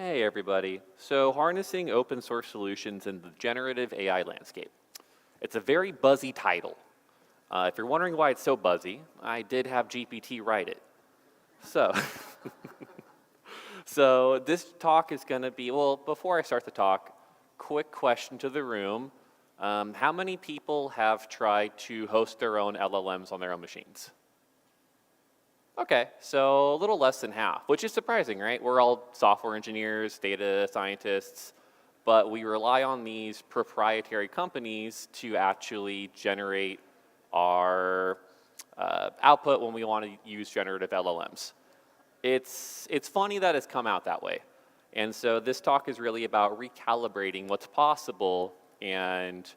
Hey everybody. So harnessing open source solutions in the generative AI landscape. It's a very buzzy title. If you're wondering why it's so buzzy, I did have GPT write it. So, so this talk is going to be, well, before I start the talk, quick question to the room. How many people have tried to host their own LLMs on their own machines? Okay, so a little less than half, which is surprising, right? We're all software engineers, data scientists, but we rely on these proprietary companies to actually generate our output when we want to use generative LLMs. It's funny that it's come out that way. And so this talk is really about recalibrating what's possible and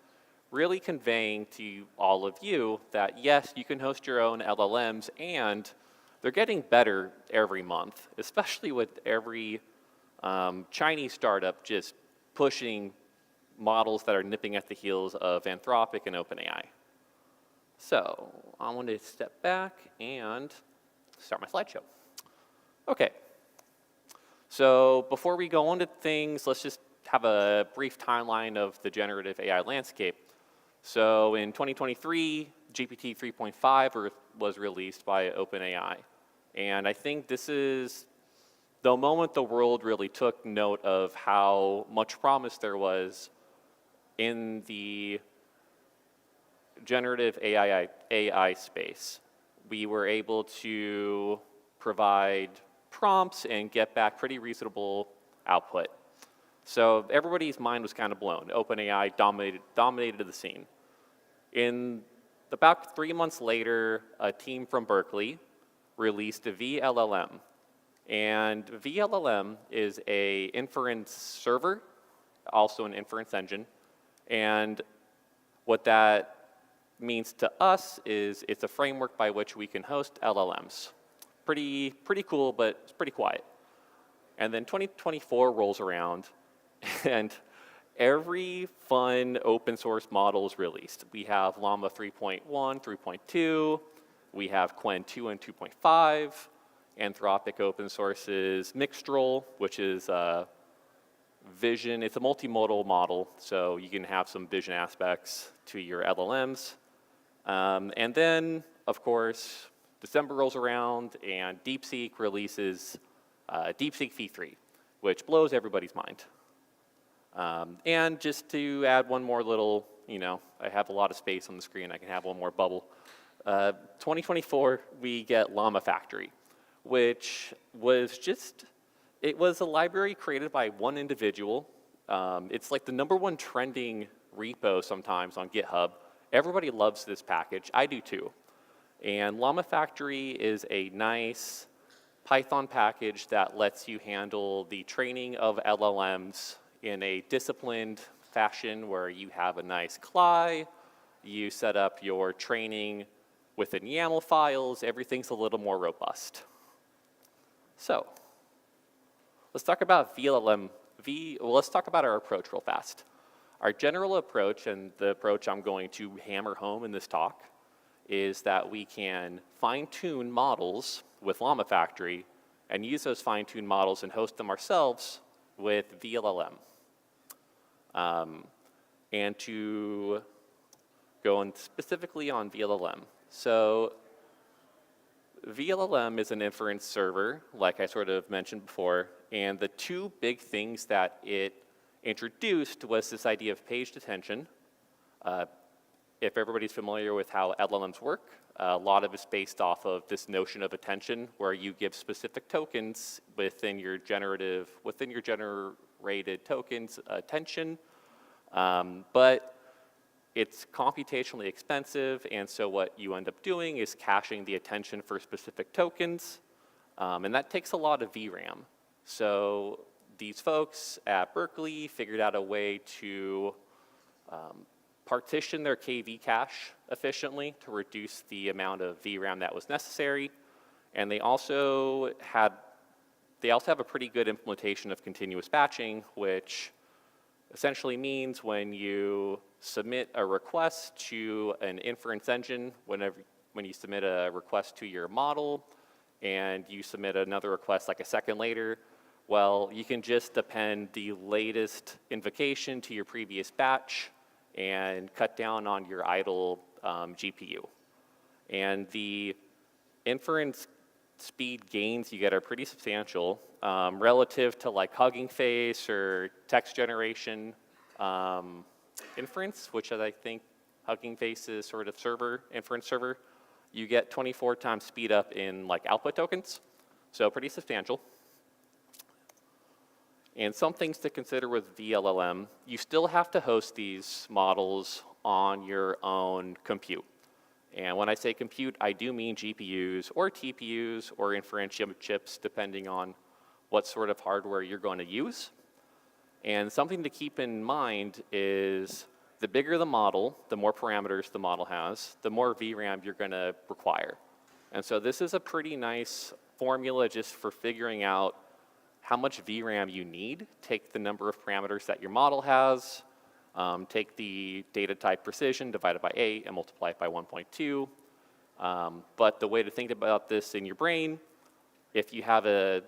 really conveying to all of you that yes, you can host your own LLMs and they're getting better every month, especially with every Chinese startup just pushing models that are nipping at the heels of Anthropic and OpenAI. So I want to step back and start my slideshow. Okay. So before we go into things, let's just have a brief timeline of the generative AI landscape. So in 2023, GPT 3.5 was released by OpenAI. And I think this is the moment the world really took note of how much promise there was in the generative AI space. We were able to provide prompts and get back pretty reasonable output. So everybody's mind was kind of blown. OpenAI dominated the scene. About 3 months later, a team from Berkeley released a vLLM. And vLLM is an inference server, also an inference engine. And what that means to us is it's a framework by which we can host LLMs. Pretty cool, but it's pretty quiet. And then 2024 rolls around, and every fun open source model is released. We have LLaMA 3.1, 3.2. We have qwen 2 and 2.5. Anthropic open sources Mixtral, which is vision. It's a multimodal model, so you can have some vision aspects to your LLMs. And then, of course, December rolls around and DeepSeek releases DeepSeek v3, which blows everybody's mind. And just to add one more little, I have a lot of space on the screen, I can have one more bubble. 2024, we get LLaMA-Factory, which was it was a library created by one individual. It's like the #1 trending repo sometimes on GitHub. Everybody loves this package. I do too. And LLaMA-Factory is a nice Python package that lets you handle the training of LLMs in a disciplined fashion where you have a nice CLI, you set up your training within YAML files, everything's a little more robust. So, let's talk about vLLM. Let's talk about our approach real fast. Our general approach, and the approach I'm going to hammer home in this talk, is that we can fine-tune models with LLaMA-Factory and use those fine-tuned models and host them ourselves with vLLM. And to go in specifically on vLLM. So vLLM is an inference server, like I sort of mentioned before, and the two big things that it introduced was this idea of paged attention. If everybody's familiar with how LLMs work, a lot of it's based off of this notion of attention, where you give specific tokens within your generated tokens attention, but it's computationally expensive, and so what you end up doing is caching the attention for specific tokens, and that takes a lot of VRAM. So these folks at Berkeley figured out a way to partition their KV cache efficiently to reduce the amount of VRAM that was necessary, and they also have a pretty good implementation of continuous batching, which essentially means when you submit a request to an inference engine, when you submit a request to your model and you submit another request like a second later, Well, you can just append the latest invocation to your previous batch and cut down on your idle GPU. And the inference speed gains you get are pretty substantial relative to like Hugging Face or text generation inference, which I think Hugging Face is sort of inference server. You get 24 times speed up in like output tokens, so pretty substantial. And some things to consider with vLLM, you still have to host these models on your own compute. And when I say compute, I do mean GPUs or TPUs or inference chips, depending on what sort of hardware you're going to use. And something to keep in mind is the bigger the model, the more parameters the model has, the more VRAM you're going to require. And so this is a pretty nice formula just for figuring out how much VRAM you need. Take the number of parameters that your model has, take the data type precision divided by 8 and multiply it by 1.2. But the way to think about this in your brain, if you have a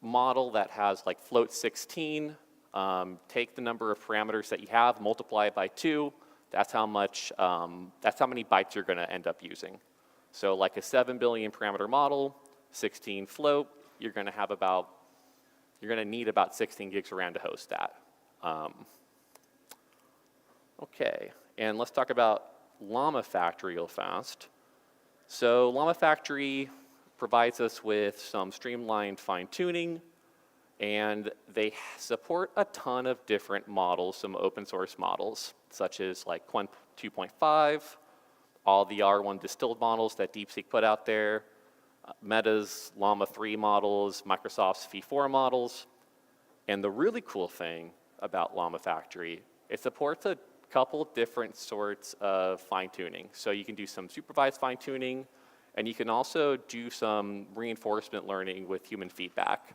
model that has like float 16, take the number of parameters that you have, multiply it by 2. That's how many bytes you're going to end up using. So like a 7 billion parameter model, 16 float, you're going to need about 16 gigs of RAM to host that. Okay, and let's talk about LLaMA-Factory real fast. So LLaMA-Factory provides us with some streamlined fine-tuning, and they support a ton of different models, some open source models, such as like qwen 2.5, all the R1 distilled models that DeepSeek put out there, Meta's Llama 3 models, Microsoft's V4 models. And the really cool thing about LLaMA-Factory, it supports a couple different sorts of fine-tuning. So you can do some supervised fine-tuning, and you can also do some reinforcement learning with human feedback.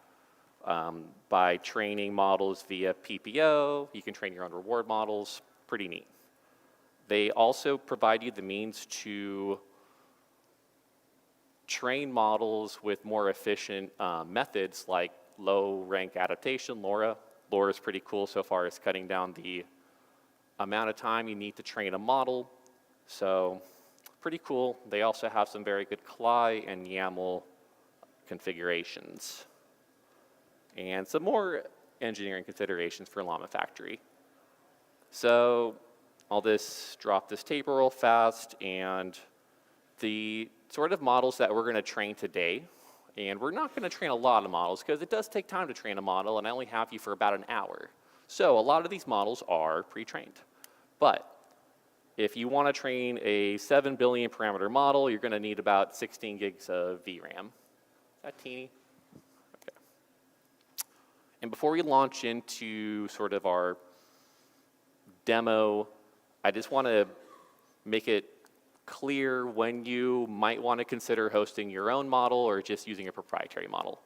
By training models via PPO, you can train your own reward models, pretty neat. They also provide you the means to train models with more efficient methods like low rank adaptation, LoRa. LoRa is pretty cool so far as cutting down the amount of time you need to train a model. So pretty cool. They also have some very good CLI and YAML configurations. And some more engineering considerations for LLaMA-Factory. So I'll just drop this table real fast, and the sort of models that we're going to train today, and we're not going to train a lot of models because it does take time to train a model, and I only have you for about an hour. So a lot of these models are pre-trained. But if you want to train a 7 billion parameter model, you're going to need about 16 gigs of VRAM. Is that teeny? Okay. And before we launch into sort of our demo, I just want to make it clear when you might want to consider hosting your own model or just using a proprietary model.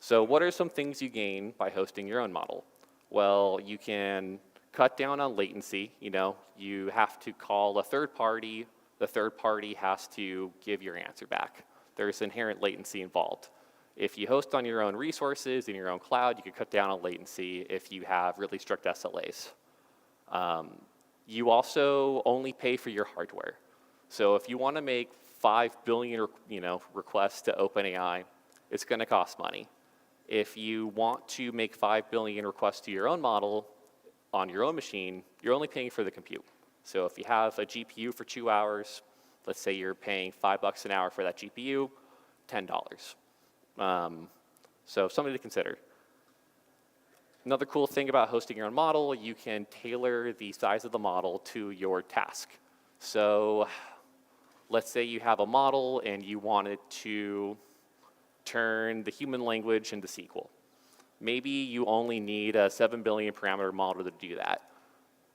So what are some things you gain by hosting your own model? Well, you can cut down on latency. You know, you have to call a third party. The third party has to give your answer back. There's inherent latency involved. If you host on your own resources in your own cloud, you can cut down on latency if you have really strict SLAs. You also only pay for your hardware. So if you want to make 5 billion requests to OpenAI, it's going to cost money. If you want to make 5 billion requests to your own model on your own machine, you're only paying for the compute. So if you have a GPU for 2 hours, let's say you're paying $5 an hour for that GPU, $10. So something to consider. Another cool thing about hosting your own model, you can tailor the size of the model to your task. So let's say you have a model and you want it to turn the human language into SQL. Maybe you only need a 7 billion parameter model to do that.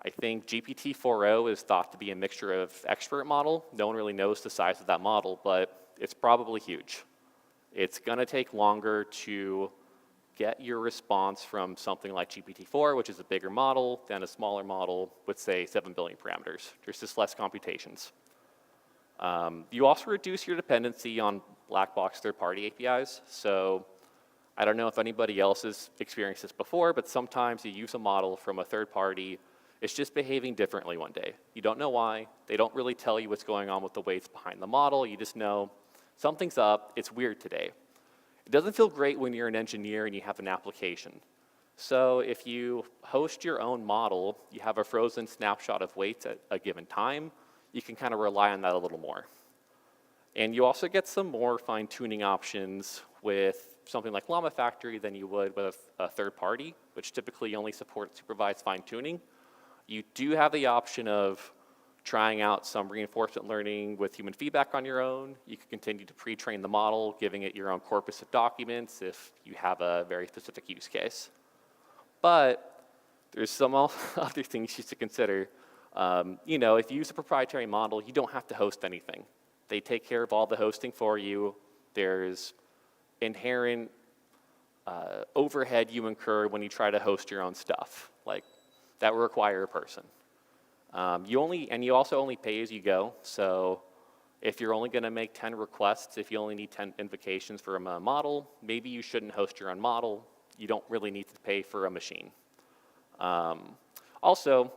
I think GPT-4o is thought to be a mixture of expert model. No one really knows the size of that model, but it's probably huge. It's going to take longer to get your response from something like GPT-4, which is a bigger model, than a smaller model with, say, 7 billion parameters. There's just less computations. You also reduce your dependency on black box third-party APIs. So I don't know if anybody else has experienced this before, but sometimes you use a model from a third party. It's just behaving differently one day. You don't know why. They don't really tell you what's going on with the weights behind the model. You just know something's up. It's weird today. It doesn't feel great when you're an engineer and you have an application. So if you host your own model, you have a frozen snapshot of weights at a given time, you can kind of rely on that a little more. And you also get some more fine-tuning options with something like LLaMA-Factory than you would with a third party, which typically only supports supervised fine-tuning. You do have the option of trying out some reinforcement learning with human feedback on your own. You can continue to pre-train the model, giving it your own corpus of documents if you have a very specific use case. But there's some other things you should consider. You know, if you use a proprietary model, you don't have to host anything. They take care of all the hosting for you. There's inherent overhead you incur when you try to host your own stuff. Like, that will require a person. You also only pay as you go. So if you're only going to make 10 requests, if you only need 10 invocations for a model, maybe you shouldn't host your own model. You don't really need to pay for a machine. Also,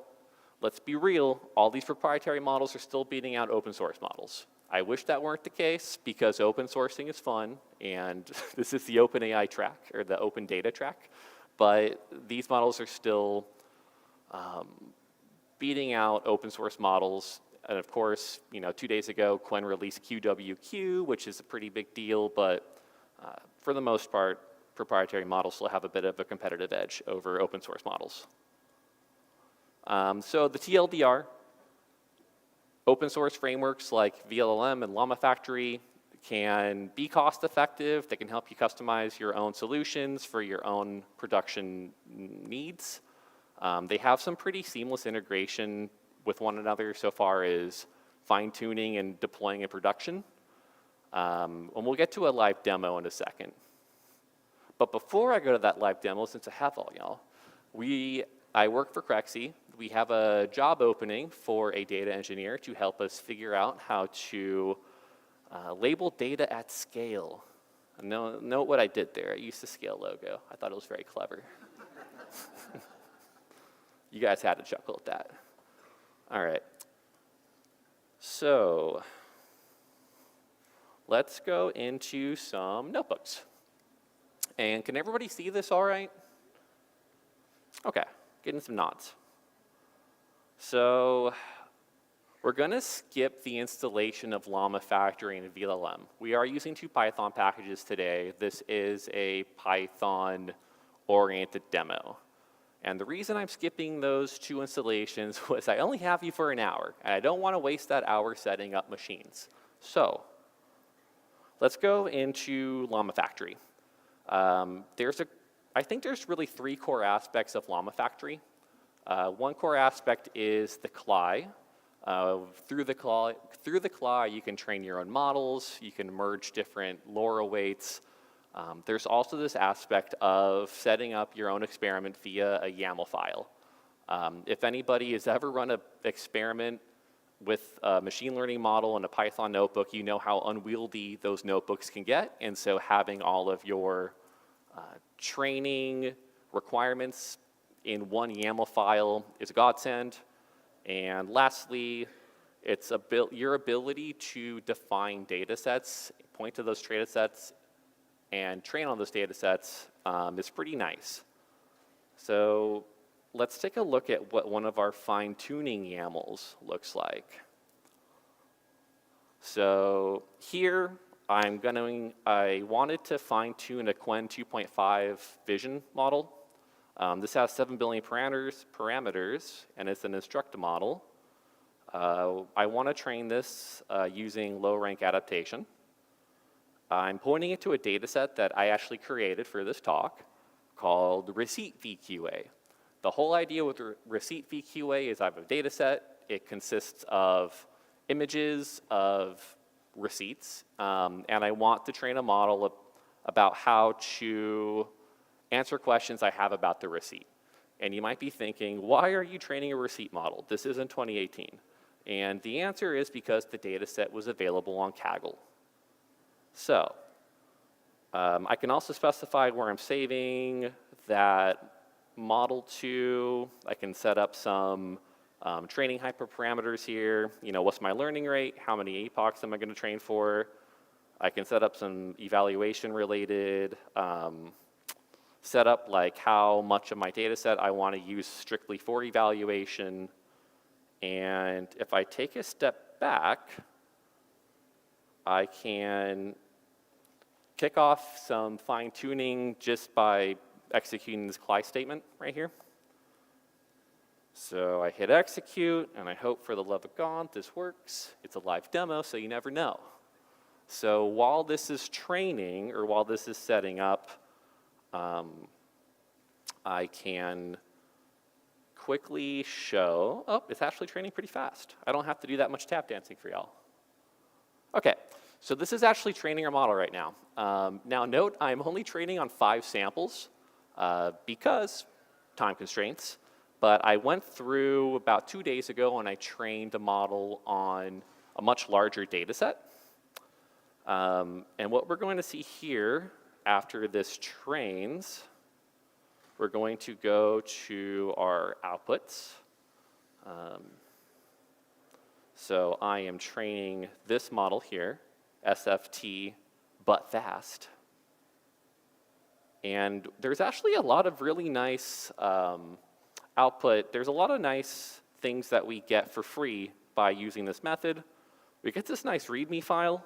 let's be real, all these proprietary models are still beating out open source models. I wish that weren't the case because open sourcing is fun, and this is the OpenAI track, or the open data track, but these models are still beating out open source models. And of course, you know, 2 days ago, Qwen released QWQ, which is a pretty big deal, but for the most part, proprietary models will have a bit of a competitive edge over open source models. So the TLDR, open source frameworks like vLLM and LLaMA-Factory can be cost effective. They can help you customize your own solutions for your own production needs. They have some pretty seamless integration with one another so far as fine-tuning and deploying in production. And we'll get to a live demo in a second. But before I go to that live demo, since I have all y'all, I work for Crexy. We have a job opening for a data engineer to help us figure out how to label data at scale. Note what I did there. I used the scale logo. I thought it was very clever. You guys had to chuckle at that. All right. So let's go into some notebooks. And can everybody see this all right? Okay, getting some nods. So we're going to skip the installation of LLaMA-Factory and vLLM. We are using 2 Python packages today. This is a Python-oriented demo. And the reason I'm skipping those 2 installations was I only have you for an hour, and I don't want to waste that hour setting up machines. So let's go into LLaMA-Factory. I think there's really 3 core aspects of LLaMA-Factory. One core aspect is the CLI. Through the CLI, you can train your own models. You can merge different LoRa weights. There's also this aspect of setting up your own experiment via a YAML file. If anybody has ever run an experiment with a machine learning model in a Python notebook, you know how unwieldy those notebooks can get. And so having all of your training requirements in one YAML file is a godsend. And lastly, it's your ability to define data sets, point to those data sets, and train on those data sets is pretty nice. So let's take a look at what one of our fine-tuning YAMLs looks like. So here, I wanted to fine-tune a qwen 2.5 vision model. This has 7 billion parameters, and it's an instructor model. I want to train this using low-rank adaptation. I'm pointing it to a data set that I actually created for this talk called receipt VQA. The whole idea with receipt VQA is I have a data set. It consists of images of receipts, and I want to train a model about how to answer questions I have about the receipt. And you might be thinking, why are you training a receipt model? This isn't 2018. And the answer is because the data set was available on Kaggle. So I can also specify where I'm saving that model to. I can set up some training hyperparameters here. You know, what's my learning rate? How many epochs am I going to train for? I can set up some evaluation related setup, like how much of my data set I want to use strictly for evaluation. And if I take a step back, I can kick off some fine tuning just by executing this CLI statement right here. So I hit execute, and I hope for the love of God this works. It's a live demo, so you never know. So while this is training, or while this is setting up, I can quickly show, oh, it's actually training pretty fast. I don't have to do that much tap dancing for y'all. Okay, so this is actually training our model right now. Now note, I'm only training on 5 samples because time constraints, but I went through about 2 days ago and I trained a model on a much larger data set. And what we're going to see here after this trains, we're going to go to our outputs. So I am training this model here, SFT, but fast. And there's actually a lot of really nice output. There's a lot of nice things that we get for free by using this method. We get this nice README file.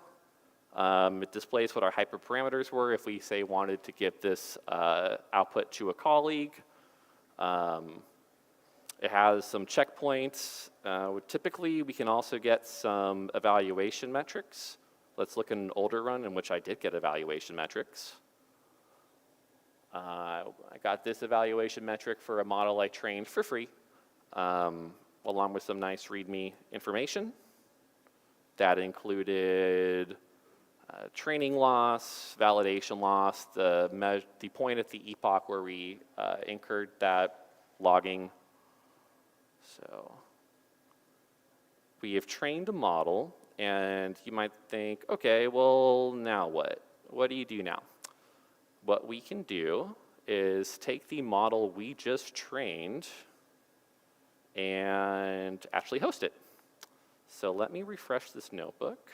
It displays what our hyperparameters were if we, say, wanted to give this output to a colleague. It has some checkpoints. Typically, we can also get some evaluation metrics. Let's look at an older run in which I did get evaluation metrics. I got this evaluation metric for a model I trained for free, along with some nice README information. That included training loss, validation loss, the point at the epoch where we incurred that logging. So we have trained a model, and you might think, okay, well, now what? What do you do now? What we can do is take the model we just trained and actually host it. So let me refresh this notebook.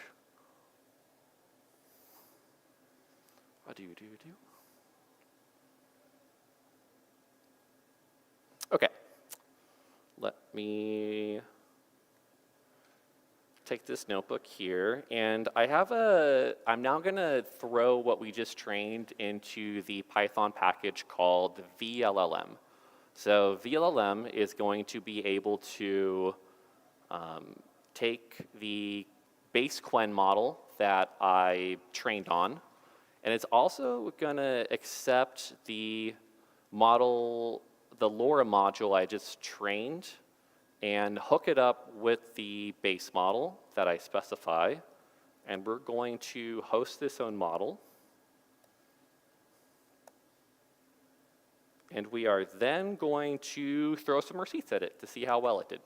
Okay, let me take this notebook here, and I'm now gonna throw what we just trained into the Python package called vLLM. So vLLM is going to be able to take the base qwen model that I trained on, and it's also gonna accept the model, the LoRa module I just trained, and hook it up with the base model that I specify, and we're going to host this own model. And we are then going to throw some receipts at it to see how well it did.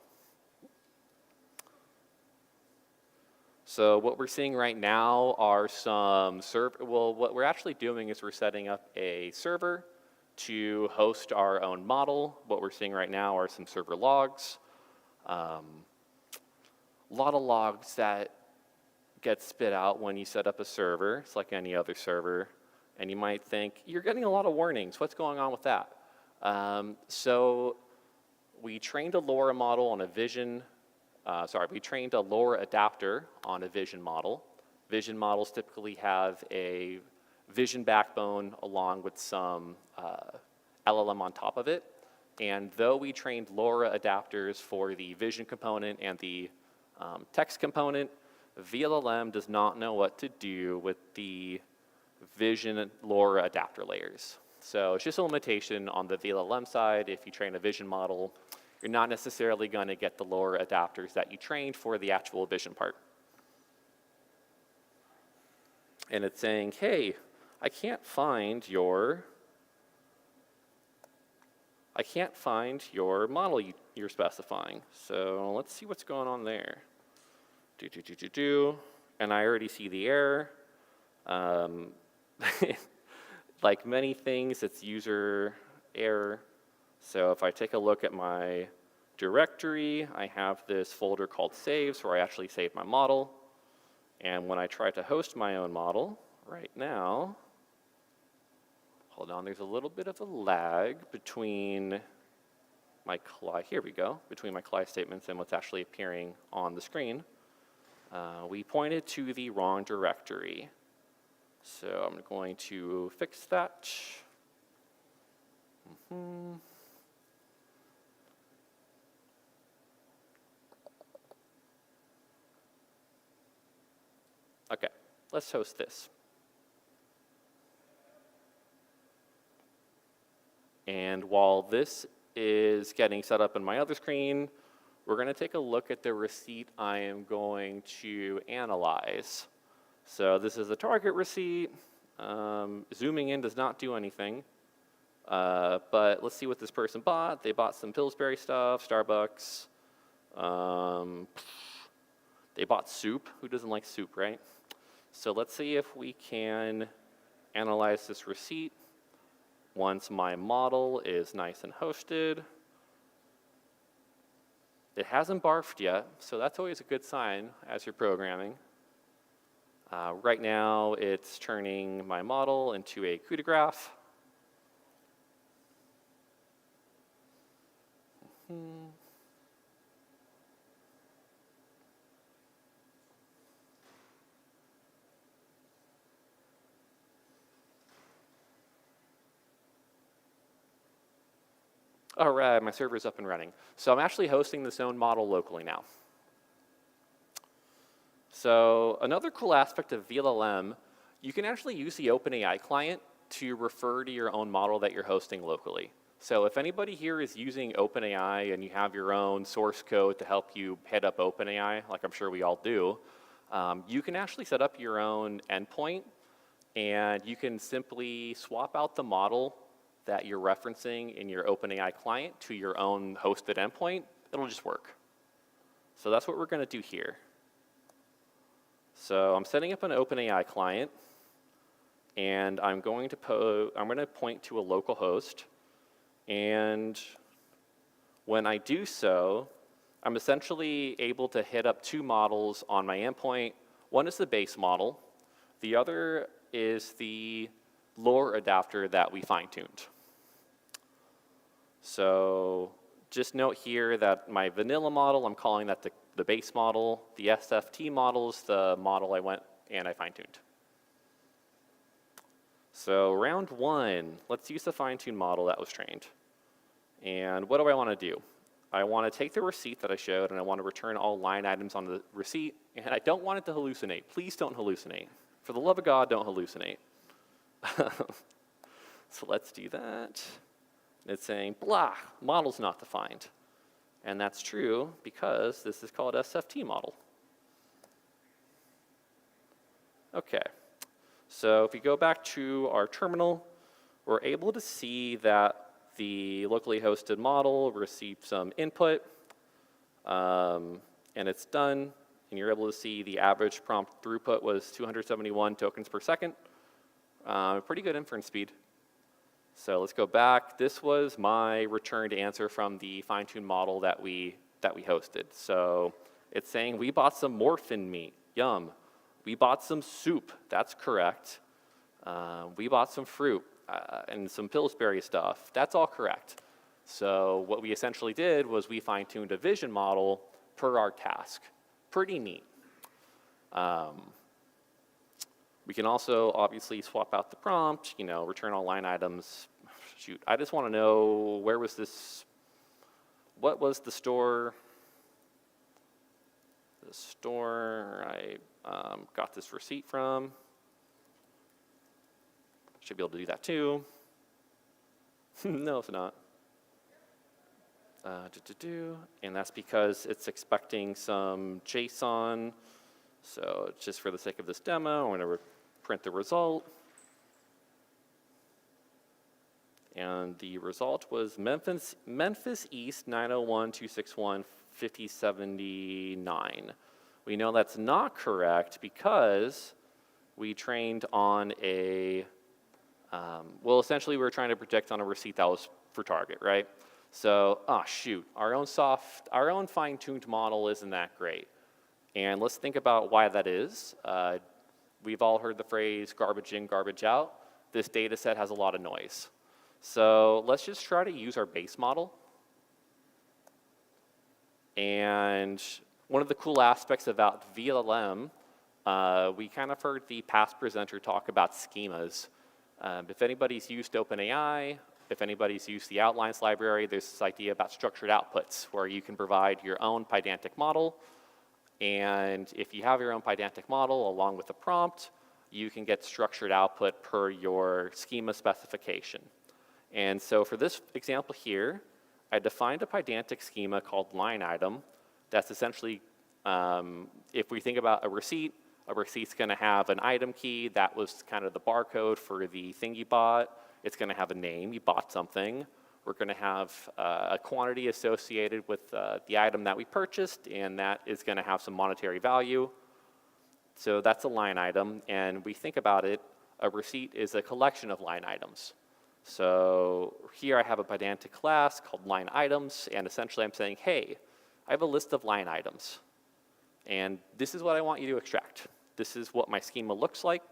So what we're seeing right now are some what we're actually doing is we're setting up a server to host our own model. What we're seeing right now are some server logs. A lot of logs that get spit out when you set up a server. It's like any other server. And you might think, you're getting a lot of warnings. What's going on with that? So we trained a LoRa model on a vision. We trained a LoRa adapter on a vision model. Vision models typically have a vision backbone along with some LLM on top of it. And though we trained LoRa adapters for the vision component and the text component, vLLM does not know what to do with the vision LoRa adapter layers. So it's just a limitation on the vLLM side. If you train a vision model, you're not necessarily going to get the LoRa adapters that you trained for the actual vision part. And it's saying, hey, I can't find your model you're specifying. So let's see what's going on there. And I already see the error. like many things, it's user error. So if I take a look at my directory, I have this folder called saves where I actually save my model. And when I try to host my own model, right now, hold on, there's a little bit of a lag between my CLI, here we go, between my CLI statements and what's actually appearing on the screen. We pointed to the wrong directory. So I'm going to fix that. Okay, let's host this. And while this is getting set up in my other screen, we're going to take a look at the receipt I am going to analyze. So this is the target receipt. Zooming in does not do anything. But let's see what this person bought. They bought some Pillsbury stuff, Starbucks. They bought soup. Who doesn't like soup, right? So let's see if we can analyze this receipt once my model is nice and hosted. It hasn't barfed yet, so that's always a good sign as you're programming. Right now, it's turning my model into a coup de graph. All right, my server's up and running. So I'm actually hosting this own model locally now. So another cool aspect of vLLM, you can actually use the OpenAI client to refer to your own model that you're hosting locally. So if anybody here is using OpenAI and you have your own source code to help you head up OpenAI, like I'm sure we all do, you can actually set up your own endpoint and you can simply swap out the model that you're referencing in your OpenAI client to your own hosted endpoint. It'll just work. So that's what we're going to do here. So I'm setting up an OpenAI client, and I'm going to point to a local host. And when I do so, I'm essentially able to hit up two models on my endpoint. One is the base model. The other is the lore adapter that we fine-tuned. So just note here that my vanilla model, I'm calling that the base model. The SFT model is the model I went and I fine-tuned. So round one, let's use the fine-tuned model that was trained. And what do I want to do? I want to take the receipt that I showed and I want to return all line items on the receipt, and I don't want it to hallucinate. Please don't hallucinate. For the love of God, don't hallucinate. So let's do that. It's saying, blah, model's not defined. And that's true because this is called SFT model. Okay, so if we go back to our terminal, we're able to see that the locally hosted model received some input, and it's done. And you're able to see the average prompt throughput was 271 tokens per second. Pretty good inference speed. So let's go back. This was my returned answer from the fine-tuned model that we hosted. So it's saying we bought some morphin meat. Yum. We bought some soup. That's correct. We bought some fruit and some Pillsbury stuff. That's all correct. So what we essentially did was we fine-tuned a vision model per our task. Pretty neat. We can also obviously swap out the prompt, return all line items. Shoot, I just want to know where was this, what was the store? The store I got this receipt from. Should be able to do that too. No, it's not. And that's because it's expecting some JSON. So just for the sake of this demo, I'm going to print the result. And the result was Memphis East 901.261.5079. We know that's not correct because we trained on a Well, essentially, we were trying to predict on a receipt that was for target, right? So, oh shoot, our own fine-tuned model isn't that great. And let's think about why that is. We've all heard the phrase garbage in, garbage out. This data set has a lot of noise. So let's just try to use our base model. And one of the cool aspects about vLLM, we kind of heard the past presenter talk about schemas. If anybody's used OpenAI, if anybody's used the outlines library, there's this idea about structured outputs where you can provide your own pydantic model. And if you have your own pydantic model along with a prompt, you can get structured output per your schema specification. And so for this example here, I defined a pydantic schema called line item. That's essentially, if we think about a receipt's going to have an item key. That was kind of the barcode for the thing you bought. It's going to have a name. You bought something. We're going to have a quantity associated with the item that we purchased, and that is going to have some monetary value. So that's a line item, and we think about it, a receipt is a collection of line items. So here I have a pydantic class called line items, and essentially I'm saying, hey, I have a list of line items, and this is what I want you to extract. This is what my schema looks like.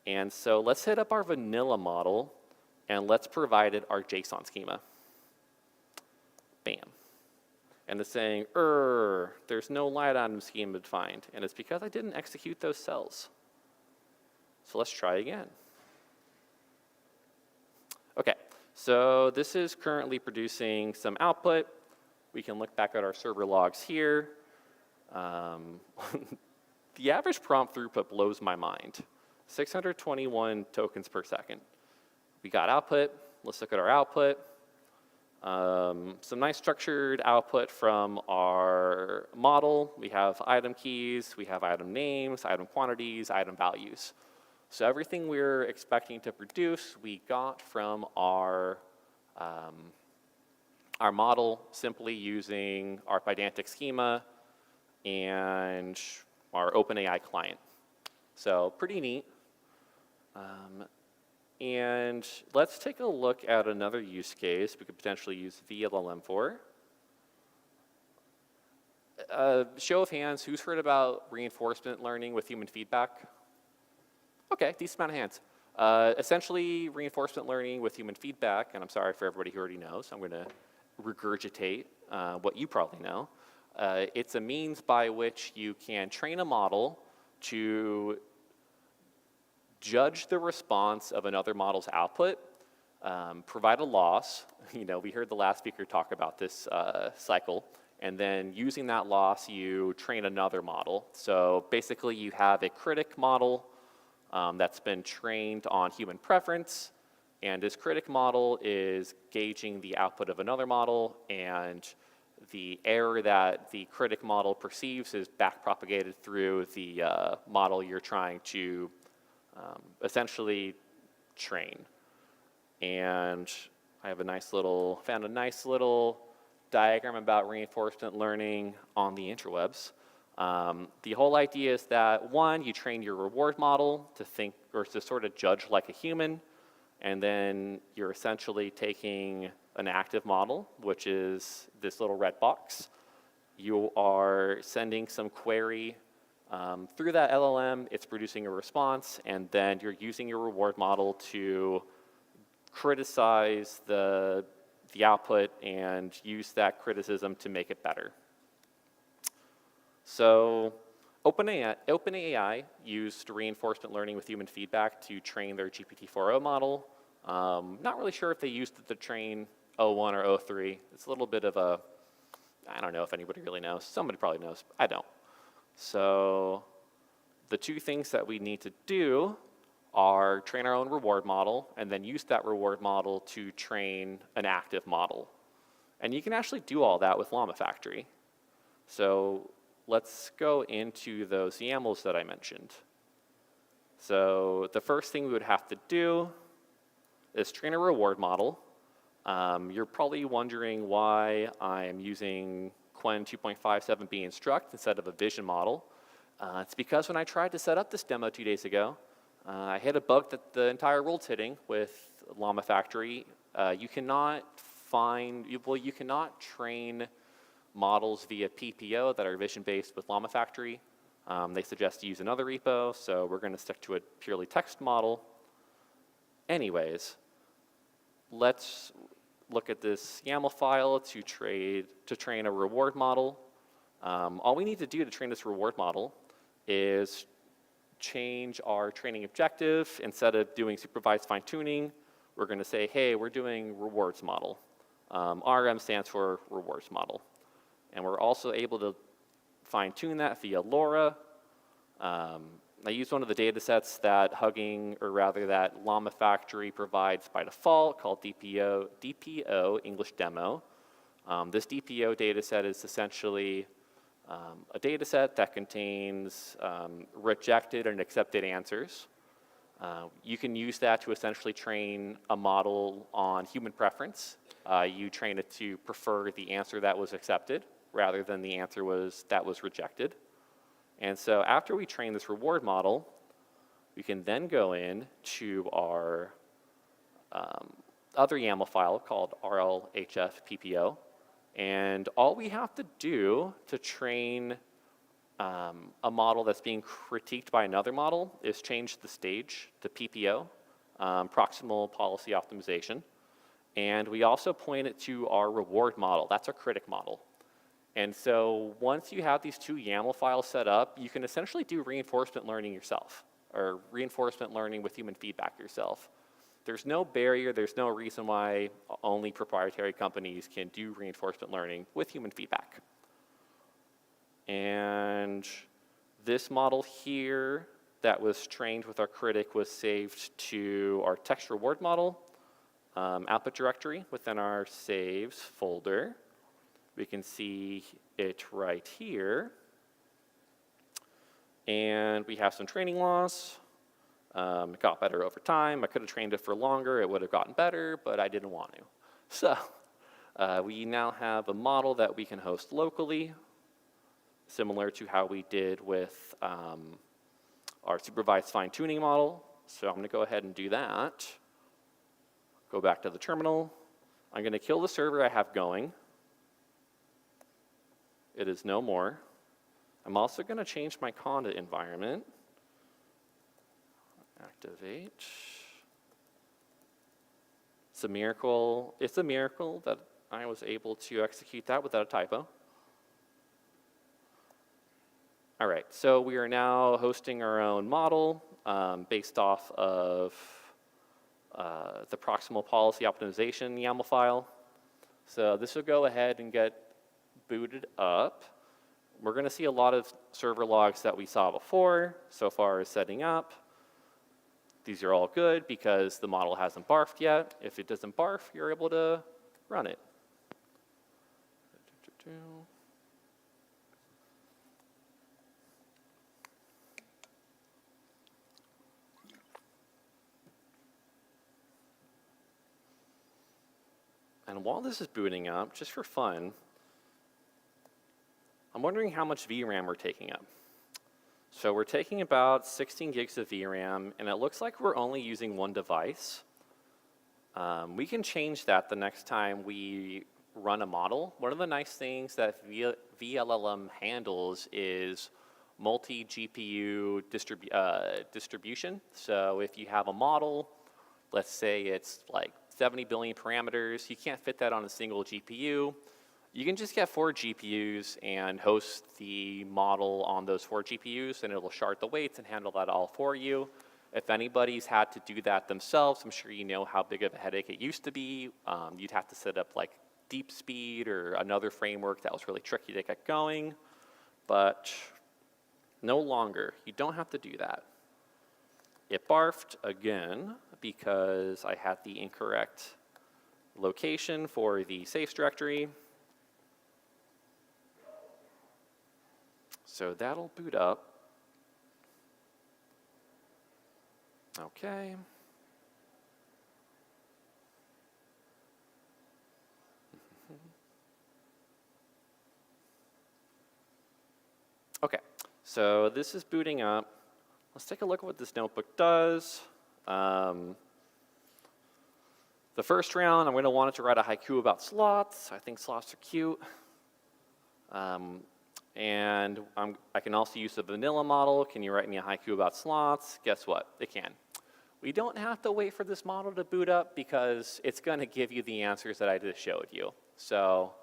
And so let's hit up our vanilla model, and let's provide it our JSON schema. Bam. And it's saying, there's no line item schema defined. And it's because I didn't execute those cells. So let's try again. OK, so this is currently producing some output. We can look back at our server logs here. The average prompt throughput blows my mind. 621 tokens per second. We got output. Let's look at our output. Some nice structured output from our model. We have item keys, we have item names, item quantities, item values. So everything we're expecting to produce, we got from our model simply using our pydantic schema and our OpenAI client. So pretty neat. And let's take a look at another use case we could potentially use vLLM for. Show of hands, who's heard about reinforcement learning with human feedback? OK, decent amount of hands. Essentially, reinforcement learning with human feedback, and I'm sorry for everybody who already knows, I'm going to regurgitate what you probably know. It's a means by which you can train a model to judge the response of another model's output, provide a loss. We heard the last speaker talk about this cycle. And then using that loss, you train another model. So basically, you have a critic model that's been trained on human preference. And this critic model is gauging the output of another model. And the error that the critic model perceives is backpropagated through the model you're trying to essentially train. And I have found a nice little diagram about reinforcement learning on the interwebs. The whole idea is that, one, you train your reward model to think or to sort of judge like a human, and then you're essentially taking an active model, which is this little red box. You are sending some query through that LLM, it's producing a response, and then you're using your reward model to criticize the output and use that criticism to make it better. So OpenAI used reinforcement learning with human feedback to train their GPT-4o model. Not really sure if they used it to train O1 or O3. It's a little bit of a, I don't know if anybody really knows. Somebody probably knows. I don't. So the two things that we need to do are train our own reward model and then use that reward model to train an active model. And you can actually do all that with LLaMA-Factory. So let's go into those YAMLs that I mentioned. So the first thing we would have to do is train a reward model. You're probably wondering why I'm using qwen 2.57b instruct instead of a vision model. It's because when I tried to set up this demo 2 days ago, I hit a bug that the entire world's hitting with LLaMA-Factory. You cannot train models via PPO that are vision-based with LLaMA-Factory. They suggest to use another repo, so we're going to stick to a purely text model. Anyways, let's look at this YAML file to train a reward model. All we need to do to train this reward model is change our training objective. Instead of doing supervised fine-tuning, we're going to say, hey, we're doing rewards model. RM stands for rewards model. And we're also able to fine-tune that via LoRa. I use one of the data sets that that LLaMA-Factory provides by default called DPO English Demo. This DPO data set is essentially a data set that contains rejected and accepted answers. You can use that to essentially train a model on human preference. You train it to prefer the answer that was accepted rather than the answer that was rejected. And so after we train this reward model, we can then go in to our other YAML file called RLHF-PPO. And all we have to do to train a model that's being critiqued by another model is change the stage to PPO, proximal policy optimization. And we also point it to our reward model. That's our critic model. And so once you have these two YAML files set up, you can essentially do reinforcement learning yourself, or reinforcement learning with human feedback yourself. There's no barrier, there's no reason why only proprietary companies can do reinforcement learning with human feedback. And this model here that was trained with our critic was saved to our text reward model output directory within our saves folder. We can see it right here. And we have some training loss. It got better over time. I could have trained it for longer. It would have gotten better, but I didn't want to. So we now have a model that we can host locally, similar to how we did with our supervised fine-tuning model. So I'm going to go ahead and do that. Go back to the terminal. I'm going to kill the server I have going. It is no more. I'm also going to change my conda environment. Activate. It's a miracle. It's a miracle that I was able to execute that without a typo. All right, so we are now hosting our own model based off of the proximal policy optimization YAML file. So this will go ahead and get booted up. We're going to see a lot of server logs that we saw before. So far as setting up. These are all good because the model hasn't barfed yet. If it doesn't barf, you're able to run it. And while this is booting up, just for fun, I'm wondering how much VRAM we're taking up. So we're taking about 16 gigs of VRAM, and it looks like we're only using one device. We can change that the next time we run a model. One of the nice things that vLLM handles is multi-GPU distribution. So if you have a model, let's say it's like 70 billion parameters, you can't fit that on a single GPU. You can just get 4 GPUs and host the model on those 4 GPUs, and it'll shard the weights and handle that all for you. If anybody's had to do that themselves, I'm sure you know how big of a headache it used to be. You'd have to set up like deep speed or another framework that was really tricky to get going. But no longer. You don't have to do that. It barfed again because I had the incorrect location for the saves directory. So that'll boot up. Okay. Okay, so this is booting up. let's take a look at what this notebook does. The first round, I'm going to want it to write a haiku about sloths. I think sloths are cute. And I can also use the vanilla model. Can you write me a haiku about sloths? Guess what? It can. We don't have to wait for this model to boot up because it's going to give you the answers that I just showed you. So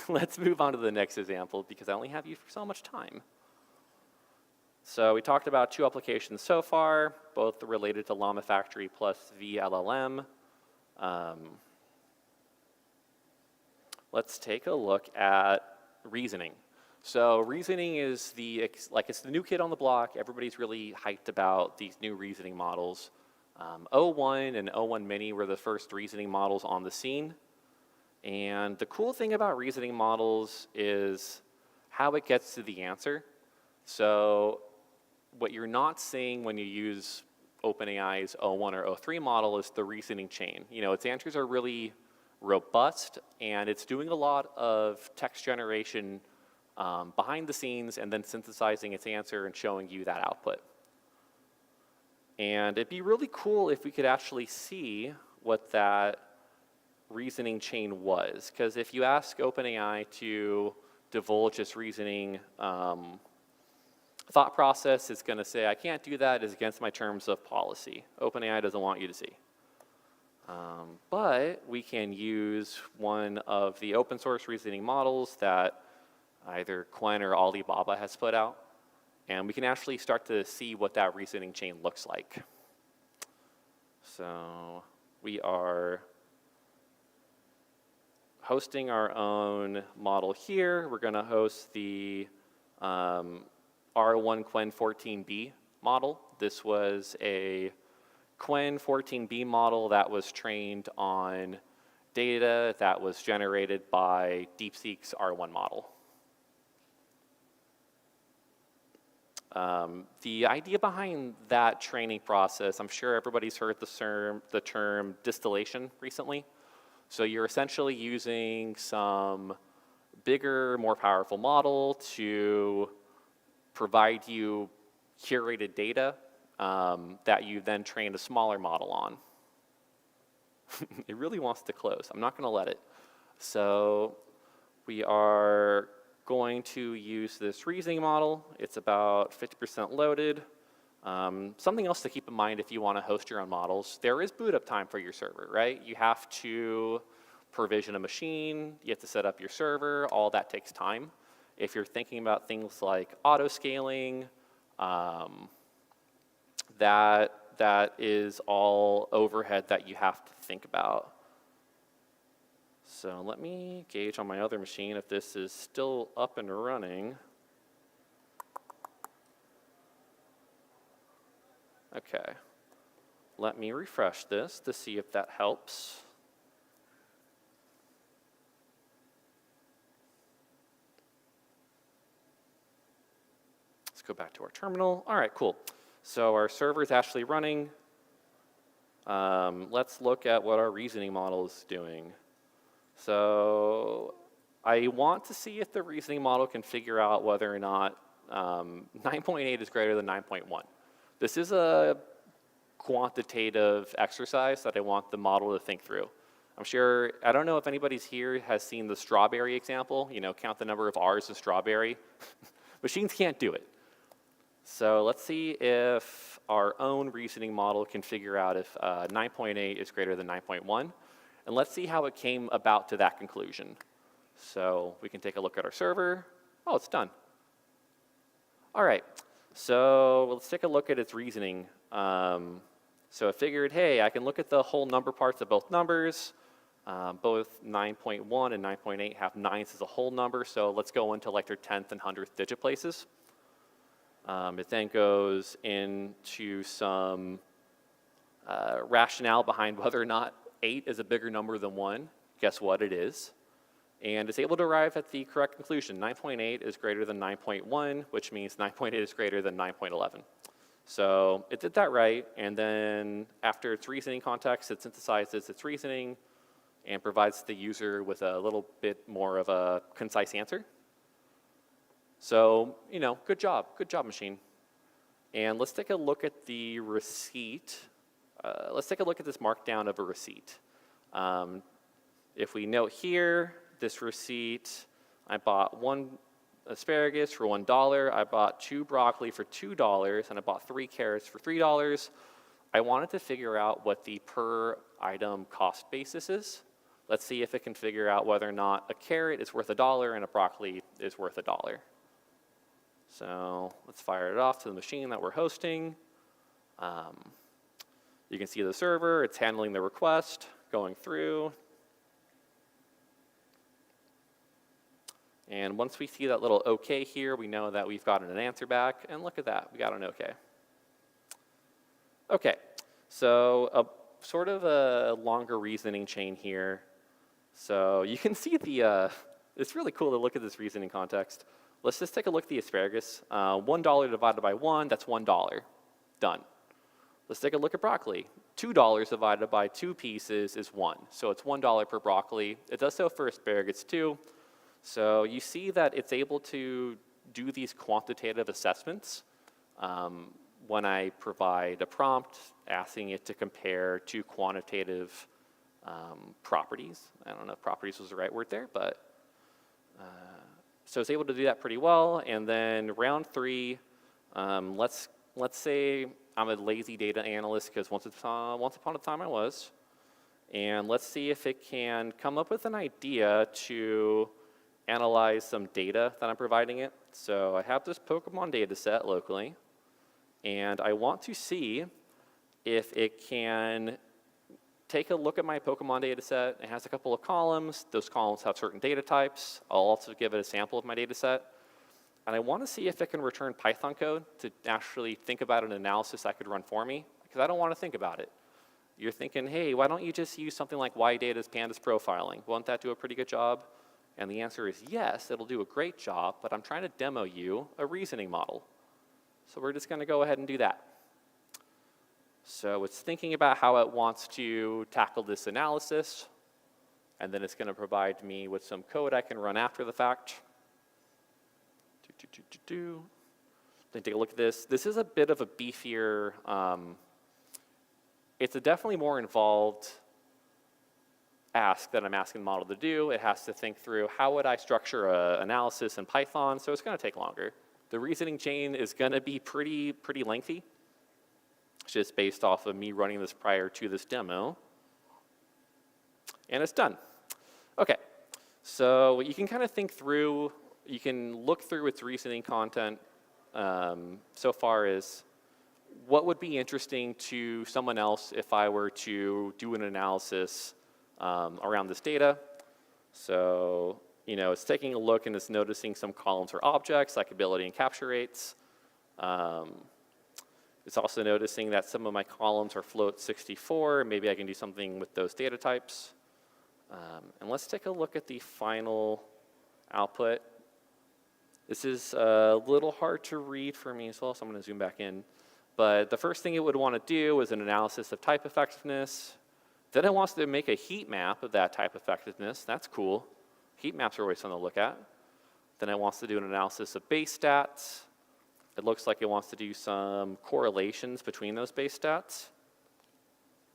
let's move on to the next example because I only have you for so much time. So we talked about 2 applications so far, both related to LLaMA-Factory plus vLLM. Let's take a look at reasoning. So reasoning is it's the new kid on the block. Everybody's really hyped about these new reasoning models. O1 and O1 Mini were the first reasoning models on the scene. And the cool thing about reasoning models is how it gets to the answer. So what you're not seeing when you use OpenAI's O1 or O3 model is the reasoning chain. You know, its answers are really robust, and it's doing a lot of text generation behind the scenes and then synthesizing its answer and showing you that output. And it'd be really cool if we could actually see what that reasoning chain was. Because if you ask OpenAI to divulge its reasoning thought process, it's going to say, I can't do that, it's against my terms of policy. OpenAI doesn't want you to see. But we can use one of the open source reasoning models that either Qwen or Alibaba has put out, and we can actually start to see what that reasoning chain looks like. So we are hosting our own model here. We're going to host the R1 Qwen 14B model. This was a Qwen 14B model that was trained on data that was generated by DeepSeek's R1 model. The idea behind that training process, I'm sure everybody's heard the term distillation recently. So you're essentially using some bigger, more powerful model to provide you curated data that you then train a smaller model on. It really wants to close. I'm not going to let it. So we are going to use this reasoning model. It's about 50% loaded. Something else to keep in mind if you want to host your own models, there is boot up time for your server, right? You have to provision a machine, you have to set up your server, all that takes time. If you're thinking about things like auto scaling, that is all overhead that you have to think about. So let me gauge on my other machine if this is still up and running. Okay, let me refresh this to see if that helps. Let's go back to our terminal. All right, cool. So our server is actually running. Let's look at what our reasoning model is doing. So I want to see if the reasoning model can figure out whether or not 9.8 is greater than 9.1. This is a quantitative exercise that I want the model to think through. I'm sure, I don't know if anybody's here has seen the strawberry example, you know, count the number of R's in strawberry. Machines can't do it. So let's see if our own reasoning model can figure out if 9.8 is greater than 9.1. And let's see how it came about to that conclusion. So we can take a look at our server. Oh, it's done. All right, so let's take a look at its reasoning. So it figured, hey, I can look at the whole number parts of both numbers. Both 9.1 and 9.8 have nines as a whole number, so let's go into like their 10th and 100th digit places. It then goes into some rationale behind whether or not 8 is a bigger number than 1. Guess what? It is. And it's able to arrive at the correct conclusion. 9.8 is greater than 9.1, which means 9.8 is greater than 9.11. So it did that right, and then after its reasoning context, it synthesizes its reasoning and provides the user with a little bit more of a concise answer. So, you know, good job machine. And let's take a look at the receipt. Let's take a look at this markdown of a receipt. If we note here, this receipt, I bought 1 asparagus for $1, I bought 2 broccoli for $2, and I bought 3 carrots for $3. I wanted to figure out what the per item cost basis is. Let's see if it can figure out whether or not a carrot is worth $1 and a broccoli is worth $1. So let's fire it off to the machine that we're hosting. You can see the server, it's handling the request, going through. And once we see that little OK here, we know that we've gotten an answer back. And look at that, we got an OK. OK, so sort of a longer reasoning chain here. So you can see it's really cool to look at this reasoning context. Let's just take a look at the asparagus. $1 divided by 1, that's $1. Done. Let's take a look at broccoli. $2 divided by 2 pieces is 1. So it's $1 per broccoli. It does so for asparagus too. So you see that it's able to do these quantitative assessments when I provide a prompt asking it to compare 2 quantitative properties. I don't know if properties was the right word there, but so it's able to do that pretty well. And then round 3, let's say I'm a lazy data analyst because once upon a time I was. And let's see if it can come up with an idea to analyze some data that I'm providing it. So I have this Pokemon data set locally, and I want to see if it can take a look at my Pokemon data set. It has a couple of columns. Those columns have certain data types. I'll also give it a sample of my data set. And I want to see if it can return Python code to actually think about an analysis that could run for me, because I don't want to think about it. You're thinking, hey, why don't you just use something like YData's pandas profiling? Won't that do a pretty good job? And the answer is yes, it'll do a great job, but I'm trying to demo you a reasoning model. So we're just going to go ahead and do that. So it's thinking about how it wants to tackle this analysis, and then it's going to provide me with some code I can run after the fact. Then take a look at this. This is a bit of a beefier, it's a definitely more involved ask that I'm asking the model to do. It has to think through how would I structure an analysis in Python, so it's going to take longer. The reasoning chain is going to be pretty lengthy, just based off of me running this prior to this demo. And it's done. Okay, so you can kind of think through, you can look through its reasoning content so far as what would be interesting to someone else if I were to do an analysis around this data. So, it's taking a look and it's noticing some columns or objects like ability and capture rates. It's also noticing that some of my columns are float 64. Maybe I can do something with those data types. And let's take a look at the final output. This is a little hard to read for me as well, so I'm going to zoom back in. But the first thing it would want to do is an analysis of type effectiveness. Then it wants to make a heat map of that type effectiveness. That's cool. Heat maps are always fun to look at. Then it wants to do an analysis of base stats. It looks like it wants to do some correlations between those base stats.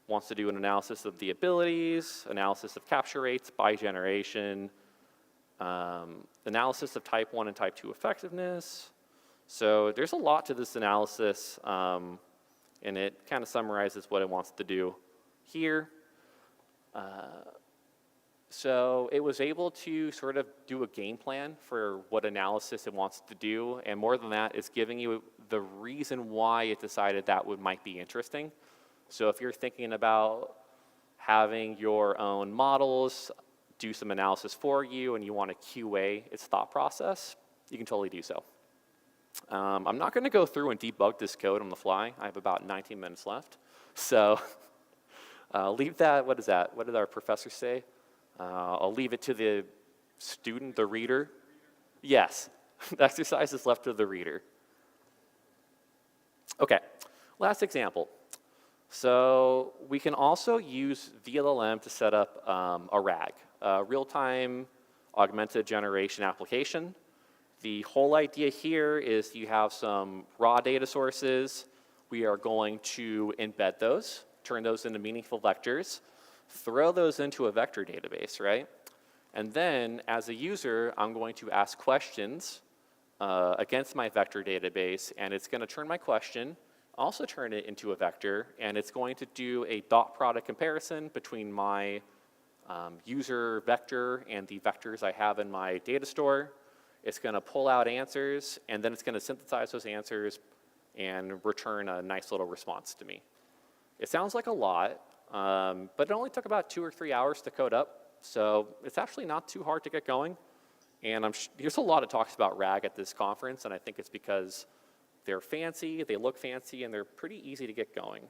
Wants to do an analysis of the abilities, analysis of capture rates by generation, analysis of type 1 and type 2 effectiveness. So there's a lot to this analysis, and it kind of summarizes what it wants to do here. So it was able to sort of do a game plan for what analysis it wants to do, and more than that, it's giving you the reason why it decided that might be interesting. So if you're thinking about having your own models do some analysis for you and you want to QA its thought process, you can totally do so. I'm not going to go through and debug this code on the fly. I have about 19 minutes left. So leave that, what is that? What did our professor say? I'll leave it to the student, the reader. Yes, the exercise is left to the reader. Okay, last example. So we can also use vLLM to set up a RAG, a real-time augmented generation application The whole idea here is you have some raw data sources. We are going to embed those, turn those into meaningful vectors, throw those into a vector database, right? And then, as a user, I'm going to ask questions against my vector database, and it's going to turn my question, also turn it into a vector, and it's going to do a dot product comparison between my user vector and the vectors I have in my data store. It's going to pull out answers, and then it's going to synthesize those answers and return a nice little response to me. It sounds like a lot, but it only took about 2 or 3 hours to code up, so it's actually not too hard to get going. And there's a lot of talks about RAG at this conference, and I think it's because they're fancy, they look fancy, and they're pretty easy to get going.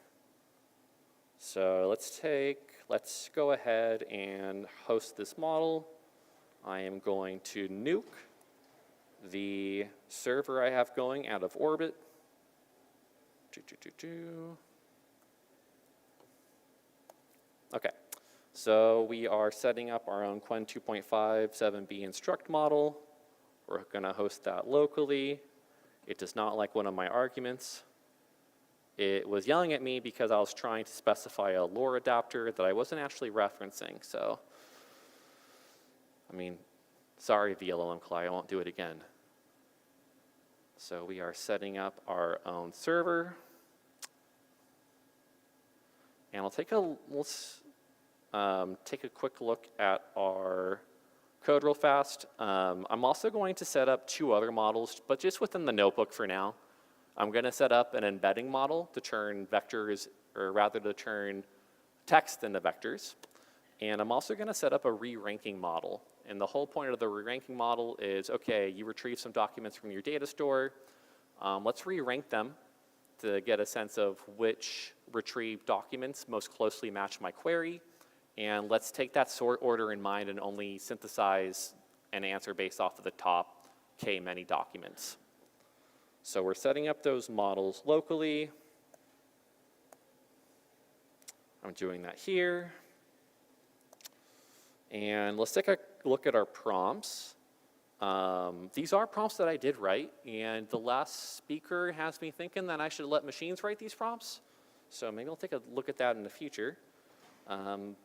So let's go ahead and host this model. I am going to nuke the server I have going out of orbit. Okay, so we are setting up our own qwen 2.5 7B instruct model. We're going to host that locally. It does not like one of my arguments. It was yelling at me because I was trying to specify a LoR adapter that I wasn't actually referencing. So, I mean, sorry, vLLM client, I won't do it again. So we are setting up our own server. And let's take a quick look at our code real fast. I'm also going to set up 2 other models, but just within the notebook for now. I'm going to set up an embedding model to turn vectors, or rather to turn text into vectors. And I'm also going to set up a re-ranking model. And the whole point of the re-ranking model is, okay, you retrieve some documents from your data store. Let's re-rank them to get a sense of which retrieved documents most closely match my query. And let's take that sort order in mind and only synthesize an answer based off of the top k many documents. So we're setting up those models locally. I'm doing that here. And let's take a look at our prompts. These are prompts that I did write, and the last speaker has me thinking that I should let machines write these prompts. So maybe I'll take a look at that in the future.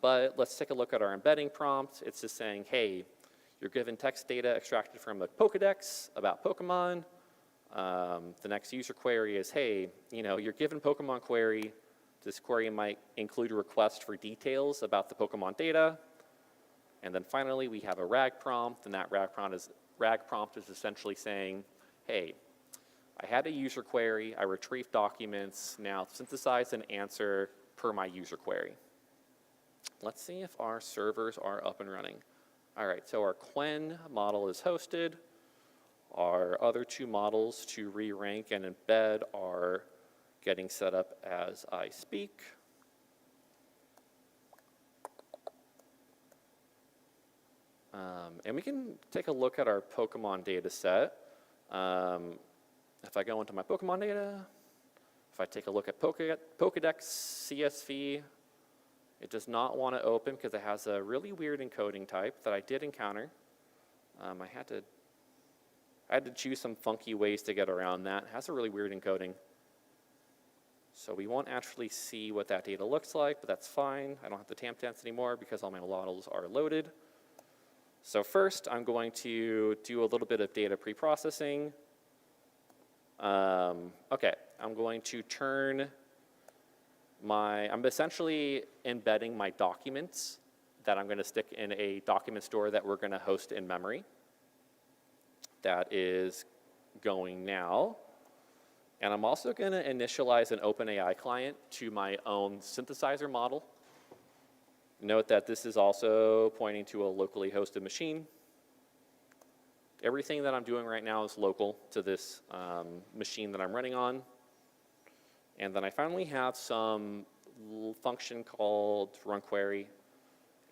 But let's take a look at our embedding prompt. It's just saying, hey, you're given text data extracted from a Pokedex about Pokemon. The next user query is, hey, you're given Pokemon query. This query might include a request for details about the Pokemon data. And then finally, we have a RAG prompt, and that RAG prompt is essentially saying, hey, I had a user query, I retrieved documents, now synthesize an answer per my user query. Let's see if our servers are up and running. All right, so our qwen model is hosted. Our other 2 models to re-rank and embed are getting set up as I speak. And we can take a look at our Pokemon data set. If I go into my Pokemon data, if I take a look at Pokedex CSV, it does not want to open because it has a really weird encoding type that I did encounter. I had to choose some funky ways to get around that. It has a really weird encoding. So we won't actually see what that data looks like, but that's fine. I don't have to tamp dance anymore because all my models are loaded. So first, I'm going to do a little bit of data pre-processing. Okay, I'm going to I'm essentially embedding my documents that I'm going to stick in a document store that we're going to host in memory. That is going now. And I'm also going to initialize an OpenAI client to my own synthesizer model. Note that this is also pointing to a locally hosted machine. Everything that I'm doing right now is local to this machine that I'm running on. And then I finally have some function called runQuery.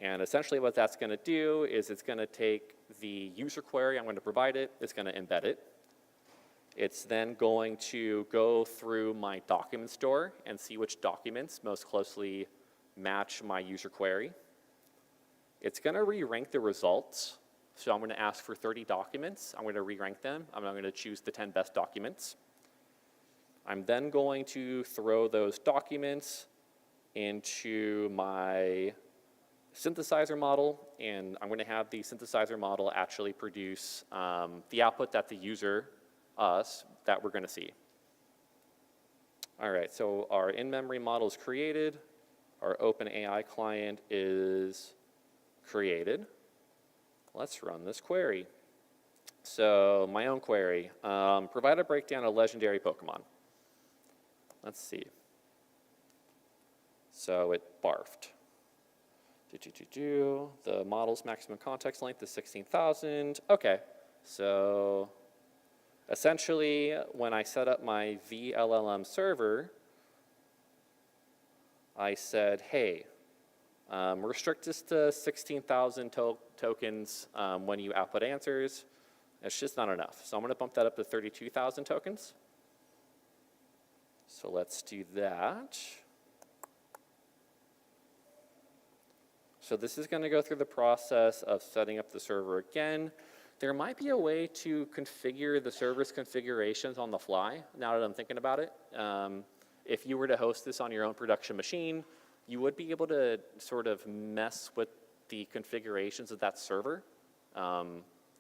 And essentially what that's going to do is it's going to take the user query, I'm going to provide it, it's going to embed it. It's then going to go through my document store and see which documents most closely match my user query. It's going to re-rank the results So I'm going to ask for 30 documents. I'm going to re-rank them. I'm going to choose the 10 best documents. I'm then going to throw those documents into my synthesizer model, and I'm going to have the synthesizer model actually produce the output that the user, us, that we're going to see. All right, so our in-memory model is created. Our OpenAI client is created. Let's run this query. So my own query, provide a breakdown of legendary Pokemon. Let's see. So it barfed. The model's maximum context length is 16,000. Okay, so essentially when I set up my vLLM server, I said, hey, restrict this to 16,000 tokens when you output answers. It's just not enough. So I'm going to bump that up to 32,000 tokens. So let's do that. So this is going to go through the process of setting up the server again. There might be a way to configure the server's configurations on the fly, now that I'm thinking about it. If you were to host this on your own production machine, you would be able to sort of mess with the configurations of that server.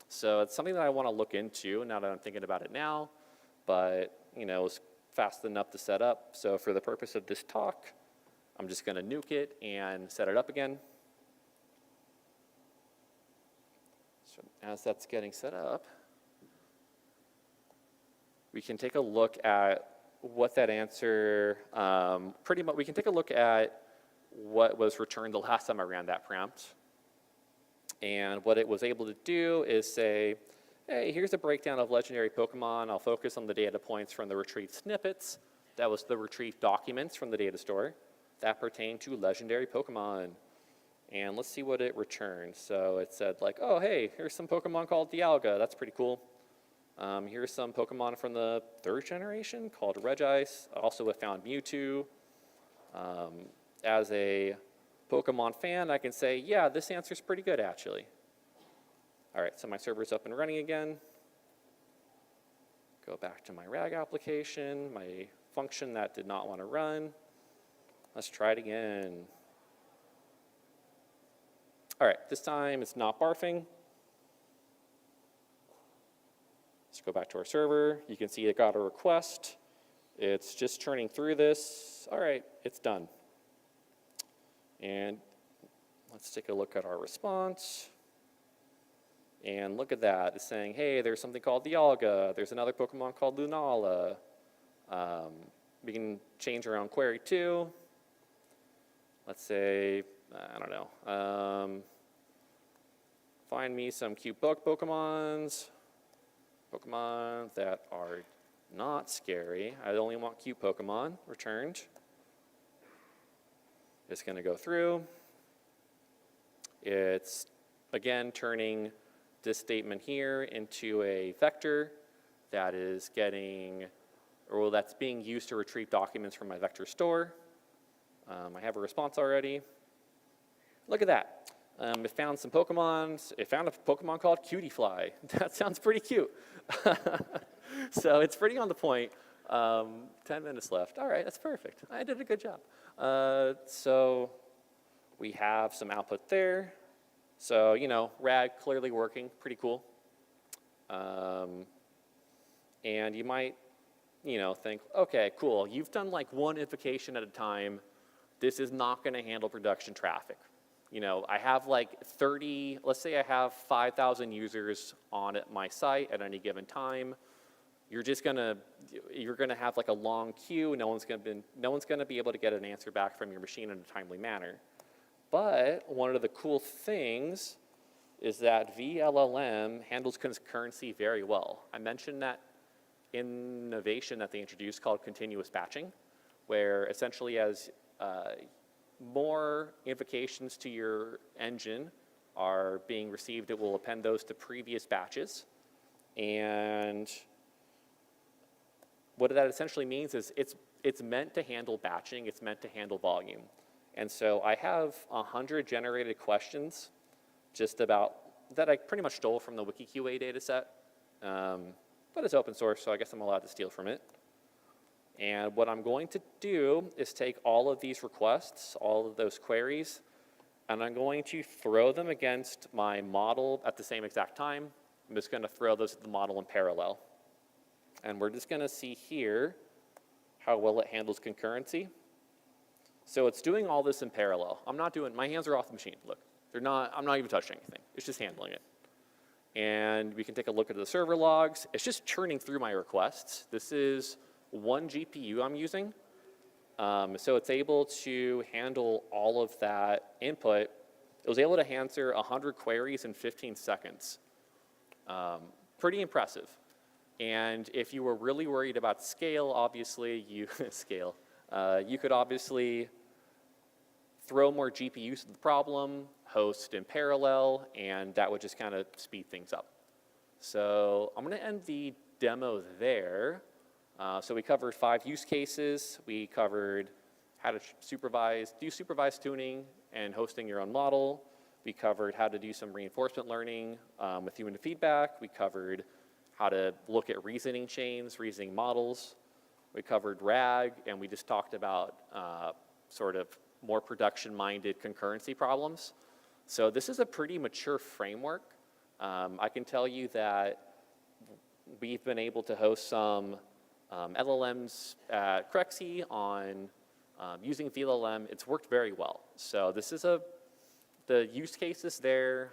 So it's something that I want to look into now that I'm thinking about it now, but you know, it's fast enough to set up. So for the purpose of this talk, I'm just going to nuke it and set it up again. So as that's getting set up, we can take a look at what that answer, pretty much, we can take a look at what was returned the last time I ran that prompt. And what it was able to do is say, hey, here's a breakdown of legendary Pokemon. I'll focus on the data points from the retrieved snippets. That was the retrieved documents from the data store that pertain to legendary Pokemon. And let's see what it returned. So it said like, oh, hey, here's some Pokemon called Dialga. That's pretty cool. Here's some Pokemon from the 3rd generation called Regice. Also, it found Mewtwo. As a Pokemon fan, I can say, yeah, this answer's pretty good, actually. All right, so my server's up and running again. Go back to my RAG application, my function that did not want to run. Let's try it again. All right, this time it's not barfing. Let's go back to our server. You can see it got a request. It's just churning through this. All right, it's done. And let's take a look at our response. And look at that. It's saying, hey, there's something called Dialga. There's another Pokemon called Lunala. We can change our own query too. Let's say, I don't know. Find me some cute Pokemons that are not scary. I only want cute Pokemon returned. It's going to go through. It's, again, turning this statement here into a vector that is getting, or that's being used to retrieve documents from my vector store. I have a response already. Look at that. It found some Pokemon. It found a Pokemon called Cutiefly. That sounds pretty cute. So it's pretty on the point. 10 minutes left. All right, that's perfect. I did a good job. So we have some output there. So, you know, RAG clearly working, pretty cool. And you might, you know, think, okay, cool. You've done like one invocation at a time. This is not going to handle production traffic. You know, I have like 30, let's say I have 5,000 users on my site at any given time. You're gonna have like a long queue. No one's gonna be able to get an answer back from your machine in a timely manner. But one of the cool things is that vLLM handles concurrency very well. I mentioned that innovation that they introduced called continuous batching, where essentially as more invocations to your engine are being received, it will append those to previous batches. And what that essentially means is it's meant to handle batching, it's meant to handle volume. And so I have 100 generated questions just about that I pretty much stole from the WikiQA data set. But it's open source, so I guess I'm allowed to steal from it. And what I'm going to do is take all of these requests, all of those queries, and I'm going to throw them against my model at the same exact time. I'm just going to throw those at the model in parallel. And we're just going to see here how well it handles concurrency. So it's doing all this in parallel. I'm not doing, my hands are off the machine. Look, I'm not even touching anything. It's just handling it. And we can take a look at the server logs. It's just churning through my requests. This is one GPU I'm using. So it's able to handle all of that input. It was able to answer 100 queries in 15 seconds. Pretty impressive. And if you were really worried about scale, obviously you could obviously throw more GPUs to the problem, host in parallel, and that would just kind of speed things up. So I'm going to end the demo there. So we covered 5 use cases. We covered how to do supervised tuning and hosting your own model. We covered how to do some reinforcement learning with human feedback. We covered how to look at reasoning chains, reasoning models. We covered RAG, and we just talked about sort of more production-minded concurrency problems. So this is a pretty mature framework. I can tell you that we've been able to host some LLMs at Crexy on using vLLM. It's worked very well. So this is the use cases there.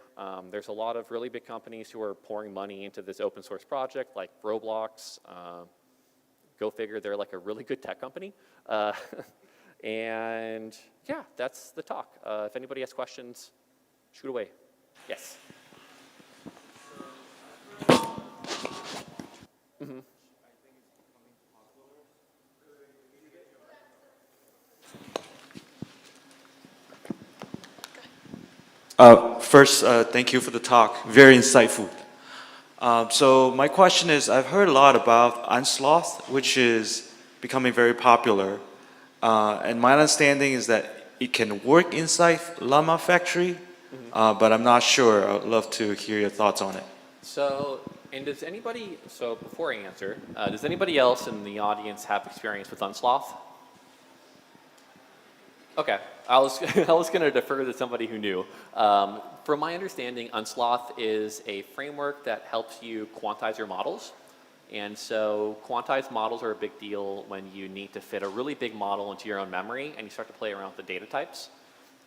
There's a lot of really big companies who are pouring money into this open source project, like Roblox. Go figure, they're like a really good tech company. And yeah, that's the talk. If anybody has questions, shoot away. Yes. Mm-hmm. First, thank you for the talk. Very insightful. So my question is, I've heard a lot about Unsloth, which is becoming very popular. And my understanding is that it can work inside LLaMA-Factory, but I'm not sure. I'd love to hear your thoughts on it. So before I answer, does anybody else in the audience have experience with Unsloth? Okay, I was going to defer to somebody who knew. From my understanding, Unsloth is a framework that helps you quantize your models. And so quantized models are a big deal when you need to fit a really big model into your own memory and you start to play around with the data types.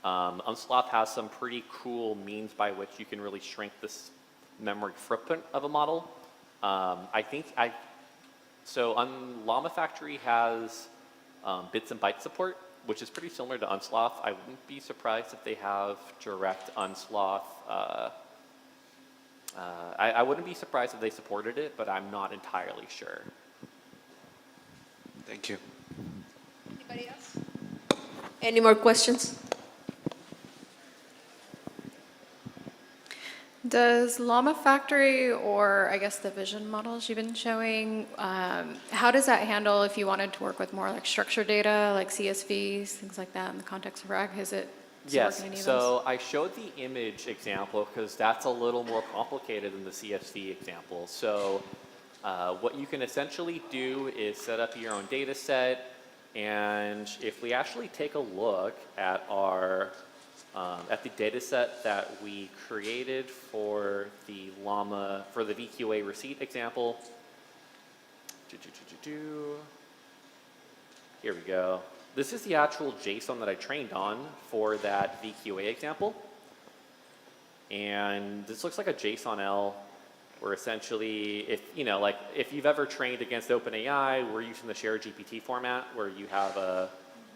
Unsloth has some pretty cool means by which you can really shrink this memory footprint of a model. So LLaMA-Factory has bits and bytes support, which is pretty similar to Unsloth. I wouldn't be surprised if they have direct Unsloth. I wouldn't be surprised if they supported it, but I'm not entirely sure. Thank you. Anybody else? Any more questions? Does LLaMA-Factory, or I guess the vision models you've been showing, how does that handle if you wanted to work with more like structured data, like CSVs, things like that in the context of RAG? Does it Yes, work in any of so those? I showed the image example because that's a little more complicated than the CSV example. So what you can essentially do is set up your own data set, and if we actually take a look at our at the data set that we created for the VQA receipt example. Here we go. This is the actual JSON that I trained on for that VQA example. And this looks like a JSON-L where essentially, if you've ever trained against OpenAI, we're using the shared GPT format where you have a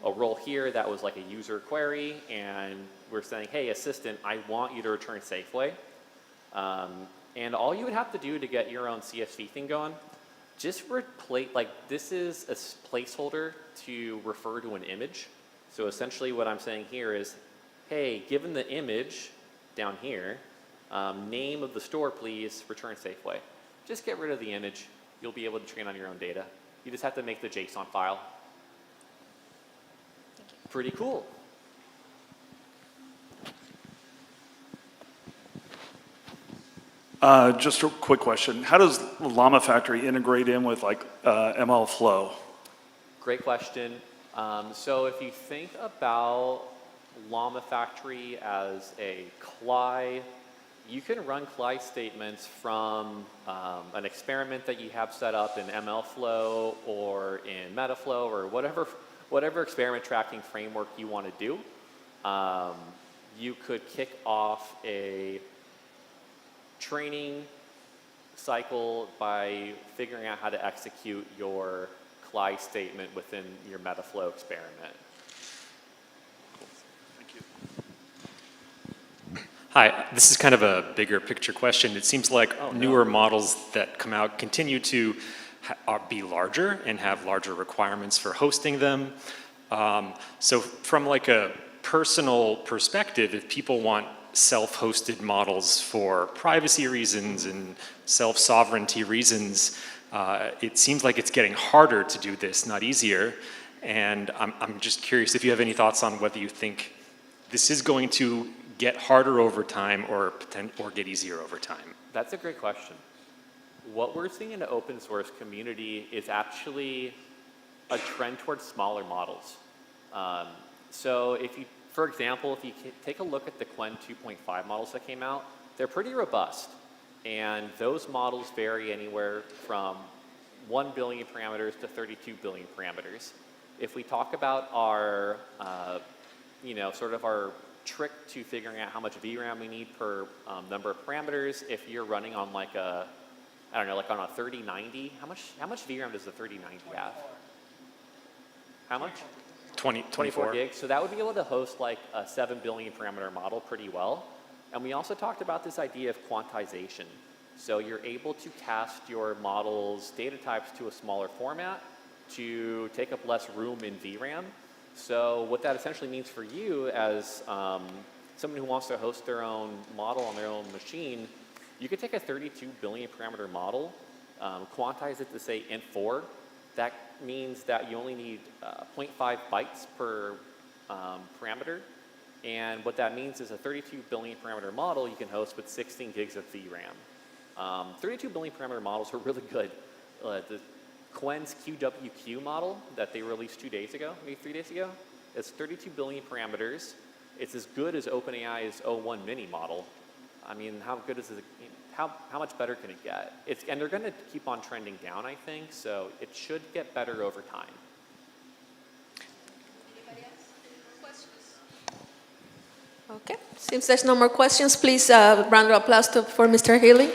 role here that was like a user query, and we're saying, hey, assistant, I want you to return Safeway. And all you would have to do to get your own CSV thing going, just replace, this is a placeholder to refer to an image. So essentially what I'm saying here is, hey, given the image down here, name of the store, please, return Safeway. Just get rid of the image. You'll be able to train on your own data. You just have to make the JSON file. Pretty cool. Just a quick question. How does LLaMA-Factory integrate in with like ML Flow? Great question. So if you think about LLaMA-Factory as a CLI, you can run CLI statements from an experiment that you have set up in MLflow or in Metaflow or whatever experiment tracking framework you want to do. You could kick off a training cycle by figuring out how to execute your CLI statement within your Metaflow experiment. Thank you. Hi, this is kind of a bigger picture question. It seems like newer models that come out continue to be larger and have larger requirements for hosting them. So from like a personal perspective, if people want self-hosted models for privacy reasons and self-sovereignty reasons, it seems like it's getting harder to do this, not easier. And I'm just curious if you have any thoughts on whether you think this is going to get harder over time or get easier over time. That's a great question. What we're seeing in the open source community is actually a trend towards smaller models. So if you, for example, if you take a look at the qwen 2.5 models that came out, they're pretty robust. And those models vary anywhere from 1 billion parameters to 32 billion parameters. If we talk about our, sort of our trick to figuring out how much VRAM we need per number of parameters, if you're running on like a, I don't know, like on a 3090, how much VRAM does the 3090 have? How much? 24 gigs. So that would be able to host like a 7 billion parameter model pretty well. And we also talked about this idea of quantization. So you're able to cast your model's data types to a smaller format to take up less room in VRAM. So what that essentially means for you as someone who wants to host their own model on their own machine, you could take a 32 billion parameter model, quantize it to say int4. That means that you only need 0.5 bytes per parameter. And what that means is a 32 billion parameter model you can host with 16 gigs of VRAM. 32 billion parameter models are really good. The qwen's QWQ model that they released 2 days ago, maybe 3 days ago, it's 32 billion parameters. It's as good as OpenAI's O1 mini model. I mean, how good is it? How much better can it get? And they're going to keep on trending down, I think, so it should get better over time. Anybody else? Any more questions? Okay, seems there's no more questions. Please, round of applause for Mr. Healy.